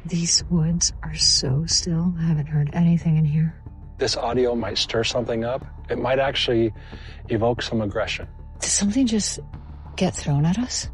These woods are so still. I haven't heard anything in here. This audio might stir something up. It might actually evoke some aggression. Did something just get thrown at us?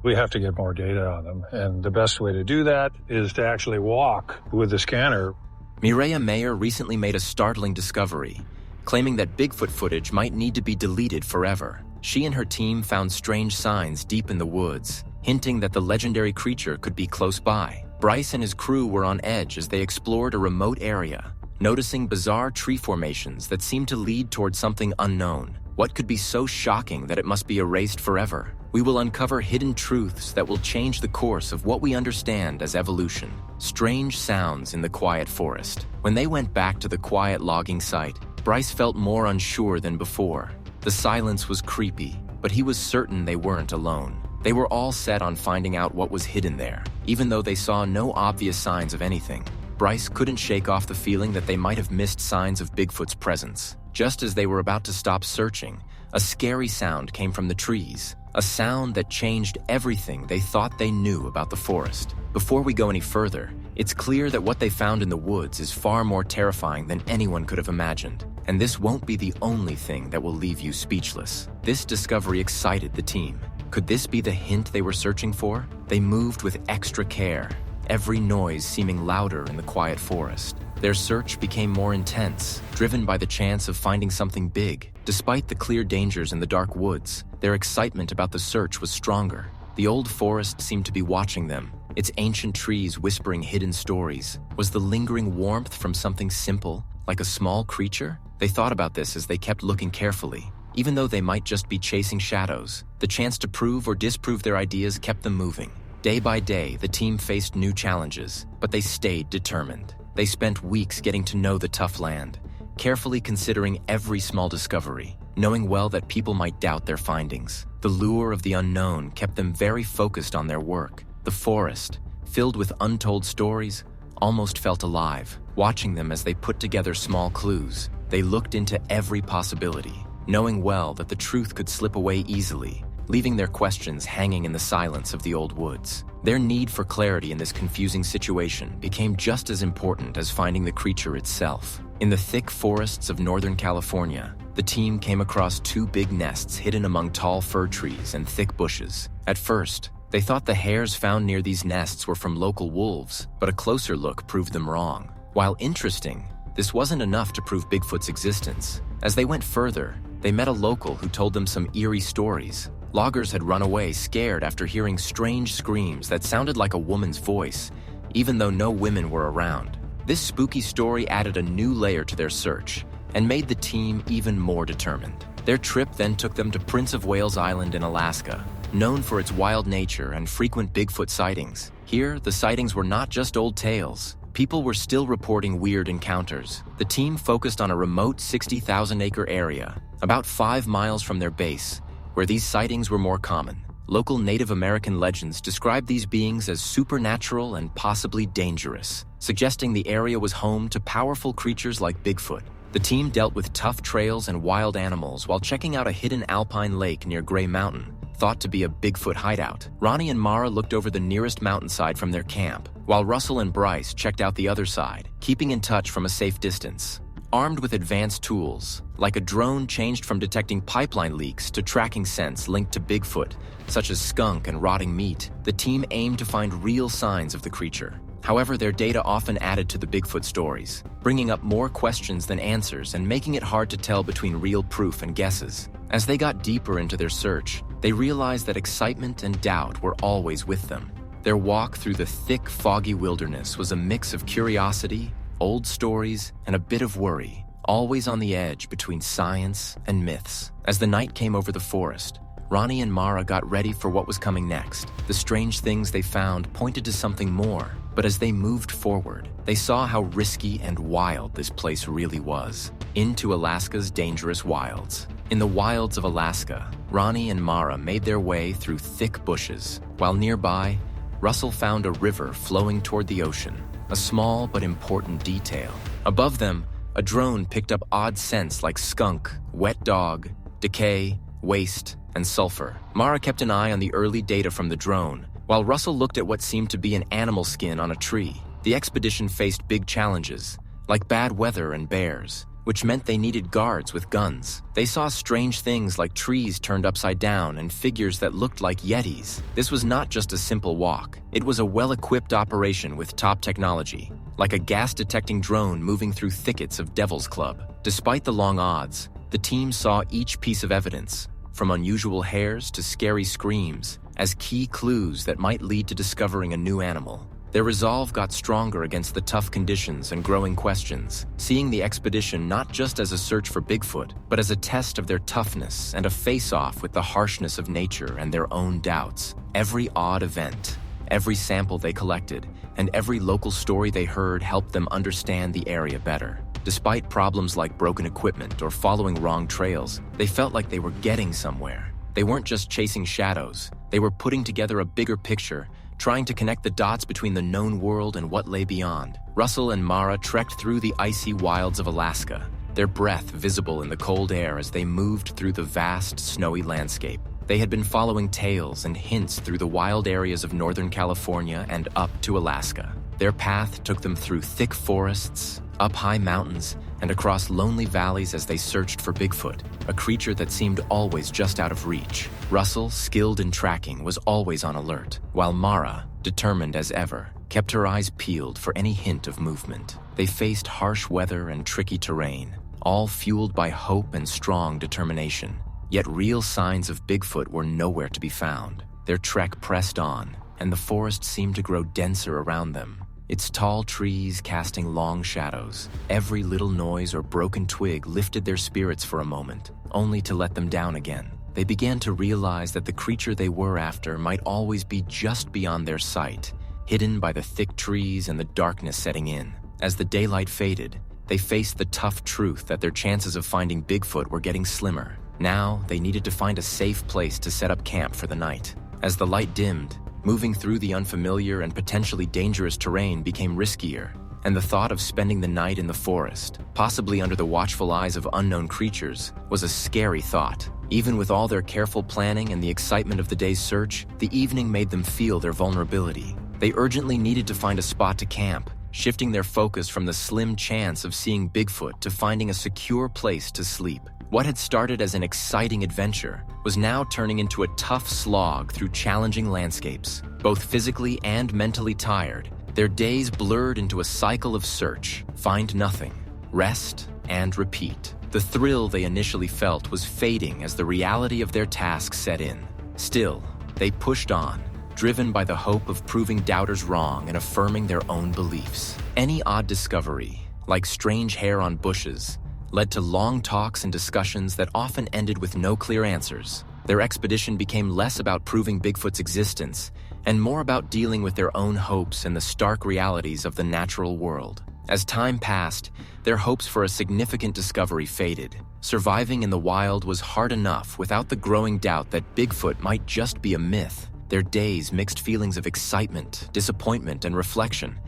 We have to get more data on them, and the best way to do that is to actually walk with the scanner. Mireya Mayer recently made a startling discovery, claiming that Bigfoot footage might need to be deleted forever. She and her team found strange signs deep in the woods, hinting that the legendary creature could be close by. Bryce and his crew were on edge as they explored a remote area, noticing bizarre tree formations that seemed to lead toward something unknown. What could be so shocking that it must be erased forever? We will uncover hidden truths that will change the course of what we understand as evolution. Strange sounds in the quiet forest. When they went back to the quiet logging site, Bryce felt more unsure than before. The silence was creepy, but he was certain they weren't alone. They were all set on finding out what was hidden there, even though they saw no obvious signs of anything. Bryce couldn't shake off the feeling that they might have missed signs of Bigfoot's presence. Just as they were about to stop searching, a scary sound came from the trees, a sound that changed everything they thought they knew about the forest. Before we go any further, it's clear that what they found in the woods is far more terrifying than anyone could have imagined. And this won't be the only thing that will leave you speechless. This discovery excited the team. Could this be the hint they were searching for? They moved with extra care, every noise seeming louder in the quiet forest. Their search became more intense, driven by the chance of finding something big. Despite the clear dangers in the dark woods, their excitement about the search was stronger. The old forest seemed to be watching them, its ancient trees whispering hidden stories. Was the lingering warmth from something simple, like a small creature? They thought about this as they kept looking carefully. Even though they might just be chasing shadows, the chance to prove or disprove their ideas kept them moving. Day by day, the team faced new challenges, but they stayed determined. They spent weeks getting to know the tough land, carefully considering every small discovery, knowing well that people might doubt their findings. The lure of the unknown kept them very focused on their work. The forest, filled with untold stories, almost felt alive. Watching them as they put together small clues, they looked into every possibility, knowing well that the truth could slip away easily, leaving their questions hanging in the silence of the old woods. Their need for clarity in this confusing situation became just as important as finding the creature itself. In the thick forests of Northern California, the team came across two big nests hidden among tall fir trees and thick bushes. At first, they thought the hares found near these nests were from local wolves, but a closer look proved them wrong. While interesting, this wasn't enough to prove Bigfoot's existence. As they went further, they met a local who told them some eerie stories. Loggers had run away scared after hearing strange screams that sounded like a woman's voice, even though no women were around. This spooky story added a new layer to their search and made the team even more determined. Their trip then took them to Prince of Wales Island in Alaska, known for its wild nature and frequent Bigfoot sightings. Here, the sightings were not just old tales. People were still reporting weird encounters. The team focused on a remote 60,000-acre area, about 5 miles from their base, where these sightings were more common. Local Native American legends describe these beings as supernatural and possibly dangerous, suggesting the area was home to powerful creatures like Bigfoot. The team dealt with tough trails and wild animals while checking out a hidden alpine lake near Gray Mountain, thought to be a Bigfoot hideout. Ronnie and Mara looked over the nearest mountainside from their camp, while Russell and Bryce checked out the other side, keeping in touch from a safe distance. Armed with advanced tools, like a drone changed from detecting pipeline leaks to tracking scents linked to Bigfoot, such as skunk and rotting meat, the team aimed to find real signs of the creature. However, their data often added to the Bigfoot stories, bringing up more questions than answers and making it hard to tell between real proof and guesses. As they got deeper into their search, they realized that excitement and doubt were always with them. Their walk through the thick, foggy wilderness was a mix of curiosity, old stories, and a bit of worry, always on the edge between science and myths. As the night came over the forest, Ronnie and Mara got ready for what was coming next. The strange things they found pointed to something more, but as they moved forward, they saw how risky and wild this place really was. Into Alaska's dangerous wilds. In the wilds of Alaska, Ronnie and Mara made their way through thick bushes, while nearby, Russell found a river flowing toward the ocean, a small but important detail. Above them, a drone picked up odd scents like skunk, wet dog, decay, waste, and sulfur. Mara kept an eye on the early data from the drone, While Russell looked at what seemed to be an animal skin on a tree, the expedition faced big challenges, like bad weather and bears, which meant they needed guards with guns. They saw strange things like trees turned upside down and figures that looked like yetis. This was not just a simple walk. It was a well-equipped operation with top technology, like a gas-detecting drone moving through thickets of Devil's Club. Despite the long odds, the team saw each piece of evidence, from unusual hairs to scary screams, as key clues that might lead to discovering a new animal. Their resolve got stronger against the tough conditions and growing questions, seeing the expedition not just as a search for Bigfoot, but as a test of their toughness and a face-off with the harshness of nature and their own doubts. Every odd event, every sample they collected, and every local story they heard helped them understand the area better. Despite problems like broken equipment or following wrong trails, they felt like they were getting somewhere. They weren't just chasing shadows, they were putting together a bigger picture, trying to connect the dots between the known world and what lay beyond. Russell and Mara trekked through the icy wilds of Alaska, their breath visible in the cold air as they moved through the vast, snowy landscape. They had been following tales and hints through the wild areas of Northern California and up to Alaska. Their path took them through thick forests, up high mountains, and across lonely valleys as they searched for Bigfoot, a creature that seemed always just out of reach. Russell, skilled in tracking, was always on alert, while Mara, determined as ever, kept her eyes peeled for any hint of movement. They faced harsh weather and tricky terrain, all fueled by hope and strong determination. Yet real signs of Bigfoot were nowhere to be found. Their trek pressed on, and the forest seemed to grow denser around them, its tall trees casting long shadows. Every little noise or broken twig lifted their spirits for a moment, only to let them down again. They began to realize that the creature they were after might always be just beyond their sight, hidden by the thick trees and the darkness setting in. As the daylight faded, they faced the tough truth that their chances of finding Bigfoot were getting slimmer. Now, they needed to find a safe place to set up camp for the night. As the light dimmed, moving through the unfamiliar and potentially dangerous terrain became riskier, and the thought of spending the night in the forest, possibly under the watchful eyes of unknown creatures, was a scary thought. Even with all their careful planning and the excitement of the day's search, the evening made them feel their vulnerability. They urgently needed to find a spot to camp, shifting their focus from the slim chance of seeing Bigfoot to finding a secure place to sleep. What had started as an exciting adventure was now turning into a tough slog through challenging landscapes. Both physically and mentally tired, their days blurred into a cycle of search, find nothing, rest, and repeat. The thrill they initially felt was fading as the reality of their task set in. Still, they pushed on, driven by the hope of proving doubters wrong and affirming their own beliefs. Any odd discovery, like strange hair on bushes, led to long talks and discussions that often ended with no clear answers. Their expedition became less about proving Bigfoot's existence and more about dealing with their own hopes and the stark realities of the natural world. As time passed, their hopes for a significant discovery faded. Surviving in the wild was hard enough without the growing doubt that Bigfoot might just be a myth. Their days mixed feelings of excitement, disappointment, and reflection,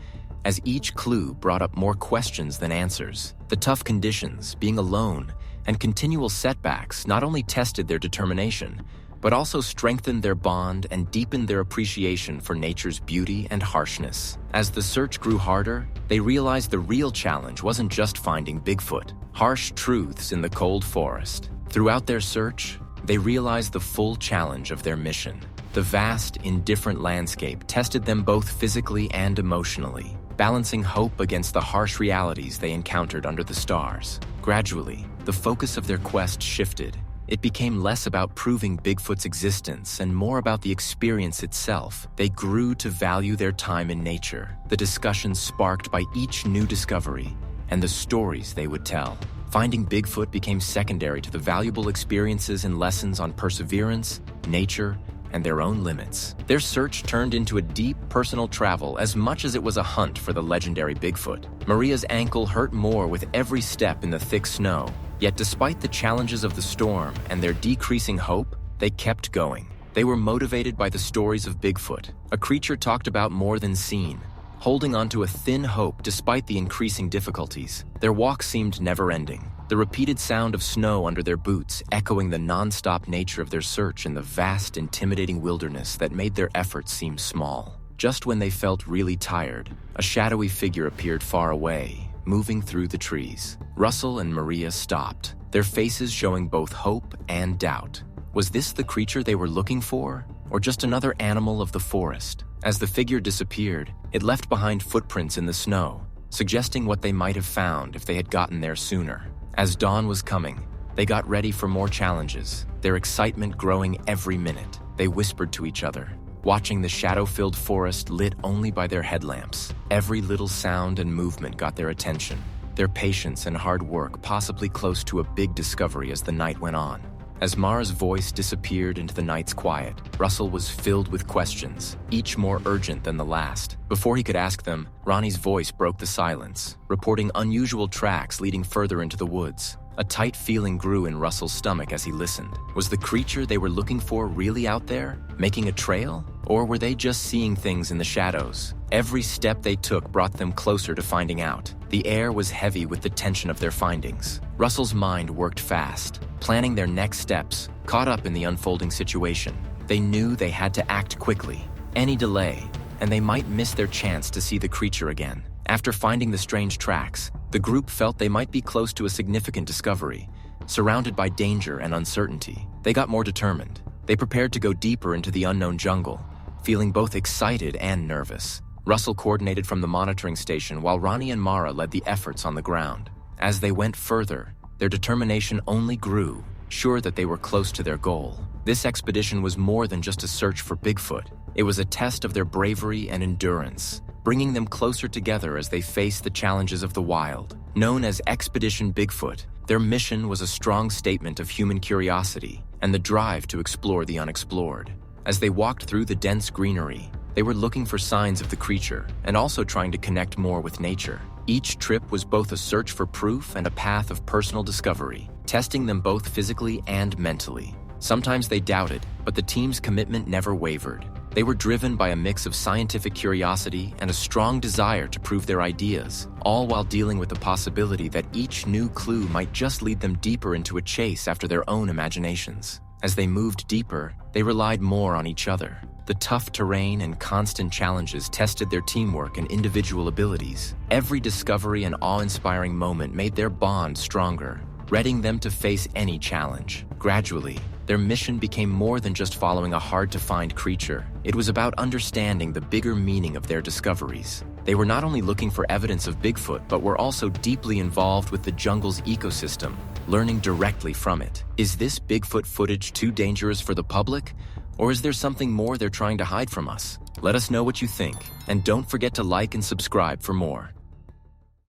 as each clue brought up more questions than answers. The tough conditions, being alone, and continual setbacks not only tested their determination, but also strengthened their bond and deepened their appreciation for nature's beauty and harshness. As the search grew harder, they realized the real challenge wasn't just finding Bigfoot, harsh truths in the cold forest. Throughout their search, they realized the full challenge of their mission. The vast, indifferent landscape tested them both physically and emotionally, balancing hope against the harsh realities they encountered under the stars. Gradually, the focus of their quest shifted. It became less about proving Bigfoot's existence and more about the experience itself. They grew to value their time in nature, the discussions sparked by each new discovery, and the stories they would tell. Finding Bigfoot became secondary to the valuable experiences and lessons on perseverance, nature, and their own limits. Their search turned into a deep personal travel as much as it was a hunt for the legendary Bigfoot. Mireya's ankle hurt more with every step in the thick snow, yet despite the challenges of the storm and their decreasing hope, they kept going. They were motivated by the stories of Bigfoot, a creature talked about more than seen, holding onto a thin hope despite the increasing difficulties. Their walk seemed never-ending, the repeated sound of snow under their boots echoing the non-stop nature of their search in the vast, intimidating wilderness that made their efforts seem small. Just when they felt really tired, a shadowy figure appeared far away, moving through the trees. Russell and Mireya stopped, their faces showing both hope and doubt. Was this the creature they were looking for, or just another animal of the forest? As the figure disappeared, it left behind footprints in the snow, suggesting what they might have found if they had gotten there sooner. As dawn was coming, they got ready for more challenges, their excitement growing every minute. They whispered to each other, watching the shadow-filled forest lit only by their headlamps. Every little sound and movement got their attention, their patience and hard work possibly close to a big discovery as the night went on. As Mara's voice disappeared into the night's quiet, Russell was filled with questions, each more urgent than the last. Before he could ask them, Ronnie's voice broke the silence, reporting unusual tracks leading further into the woods. A tight feeling grew in Russell's stomach as he listened. Was the creature they were looking for really out there, making a trail? Or were they just seeing things in the shadows? Every step they took brought them closer to finding out. The air was heavy with the tension of their findings. Russell's mind worked fast, planning their next steps, caught up in the unfolding situation. They knew they had to act quickly. Any delay, and they might miss their chance to see the creature again. After finding the strange tracks, the group felt they might be close to a significant discovery. Surrounded by danger and uncertainty, they got more determined. They prepared to go deeper into the unknown jungle, feeling both excited and nervous. Russell coordinated from the monitoring station while Ronnie and Mara led the efforts on the ground. As they went further, their determination only grew, sure that they were close to their goal. This expedition was more than just a search for Bigfoot. It was a test of their bravery and endurance, bringing them closer together as they faced the challenges of the wild. Known as Expedition Bigfoot, their mission was a strong statement of human curiosity and the drive to explore the unexplored. As they walked through the dense greenery, they were looking for signs of the creature and also trying to connect more with nature. Each trip was both a search for proof and a path of personal discovery, testing them both physically and mentally. Sometimes they doubted, but the team's commitment never wavered. They were driven by a mix of scientific curiosity and a strong desire to prove their ideas, all while dealing with the possibility that each new clue might just lead them deeper into a chase after their own imaginations. As they moved deeper, they relied more on each other. The tough terrain and constant challenges tested their teamwork and individual abilities. Every discovery and awe-inspiring moment made their bond stronger, readying them to face any challenge. Gradually, their mission became more than just following a hard-to-find creature. It was about understanding the bigger meaning of their discoveries. They were not only looking for evidence of Bigfoot, but were also deeply involved with the jungle's ecosystem, learning directly from it. Is this Bigfoot footage too dangerous for the public? Or is there something more they're trying to hide from us? Let us know what you think, and don't forget to like and subscribe for more.